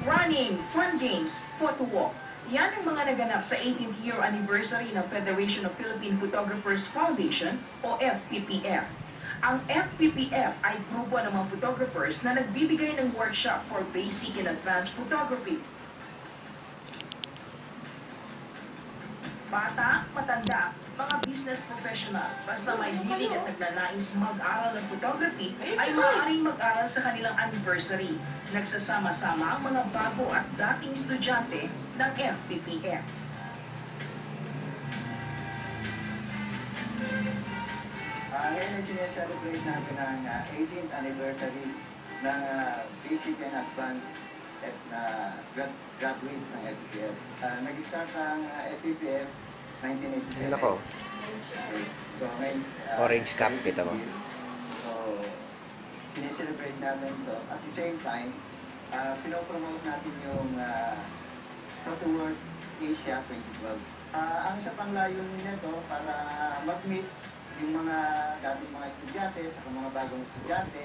Running, fun games, photo walk. Yan ang mga naganap sa 18th year anniversary ng Federation of Philippine Photographers Foundation o FPPF. Ang FPPF ay grupo ng mga photographers na nagbibigay ng workshop for basic and advanced photography. Bata, matanda, mga business professional, basta may hilig at nagnanais mag-aral ng photography ay maaaring mag-aral sa kanilang anniversary. Nagsasama-sama ang mga bago at dating estudyante ng FPPF. Ngayon ay sineselebrate natin ang 18th anniversary ng Basic and Advanced graduate ng FPPF. Nag-start ang FPPF 1987. Nako. Okay. So ngayon, Orange cap, kita mo. So, sineselebrate natin ito. At the same time, pinopromote natin yung Photo World Asia 2012. Ang isa pang layunin nito para mag-meet yung mga dating mga estudyante at mga bagong estudyante,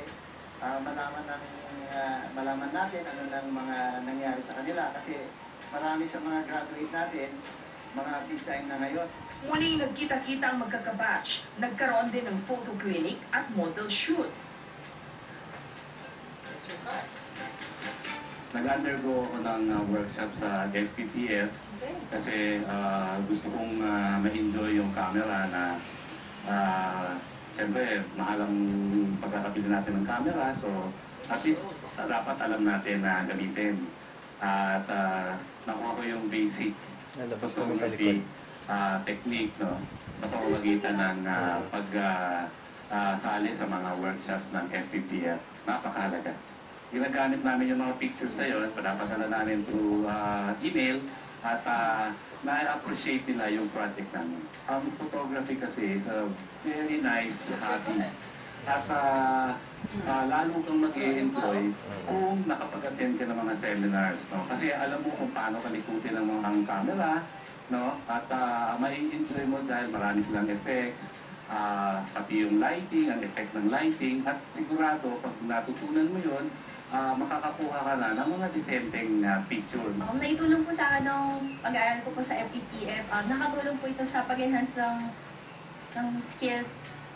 malaman natin ano nang mga nangyari sa kanila kasi marami sa mga graduate natin, mga big time na ngayon. Muling nagkita-kita ang magkakabatch. Nagkaroon din ng photo clinic at model shoot. Nag-undergo ako ng workshop sa FPPF kasi gusto kong ma-enjoy yung camera na siyempre mahal ang pagkakabili natin ng camera, so at least dapat alam natin na gamitin. At nakuha ko yung basic photography technique, no, sa pamamagitan ng pagsali sa mga workshops ng FPPF. Napakahalaga. Ginagamit namin yung mga pictures na yun, panapadala namin through email, at na-appreciate nila yung project namin. Ang photography kasi is a very nice hobby. At lalo kang mag-e-enjoy kung nakapag-attend ka ng mga seminars. No? Kasi alam mo kung paano kalikutin ang mga camera, no? At mai-enjoy mo dahil marami silang effects, pati yung lighting, ang effect ng lighting, at sigurado pag natutunan mo yun, makakakuha ka na ng mga disenteng picture. Naitulong po sa pag-aaral ko po sa FPPF. Nakatulong po ito sa pag-enhance ng skills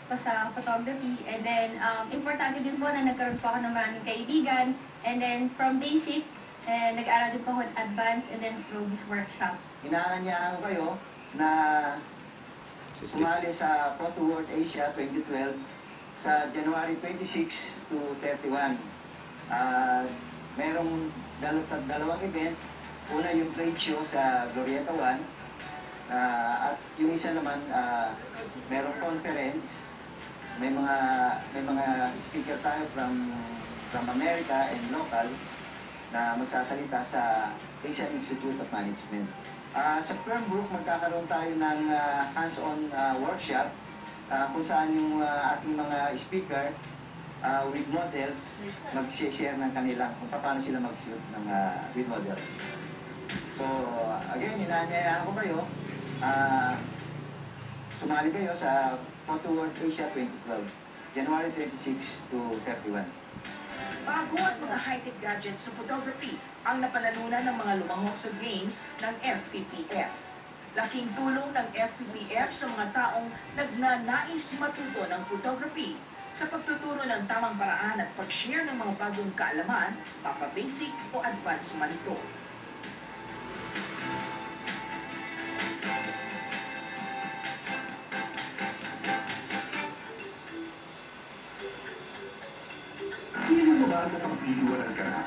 po sa photography. And then, importante din po na nagkaroon po ako ng maraming kaibigan. And then, from basic, nag-aaral din po ako advanced and then through this workshop. Inaanyahan ko kayo na sumali sa Photo World Asia 2012 sa January 26 to 31. Merong dalawang event. Una yung trade show sa Glorieta 1. At yung isa naman, merong conference. May mga speaker tayo from America and local na magsasalita sa Asian Institute of Management. Sa firm group, magkakaroon tayo ng hands-on workshop kung saan yung ating mga speaker with models mag-share ng kanilang kung paano sila mag-shoot ng with models. So, again, inaanyayaan ko kayo, sumali kayo sa Photo World Asia 2012, January 26 to 31. Bago at mga high-tech gadgets sa photography ang napanalunan ng mga lumahok sa games ng FPPF. Laking tulong ng FPPF sa mga taong nagnanais matuto ng photography sa pagtuturo ng tamang paraan at pag-share ng mga bagong kaalaman, papa-basic o advanced man ito. Hindi mo ba ito pag-iiwanan ka na?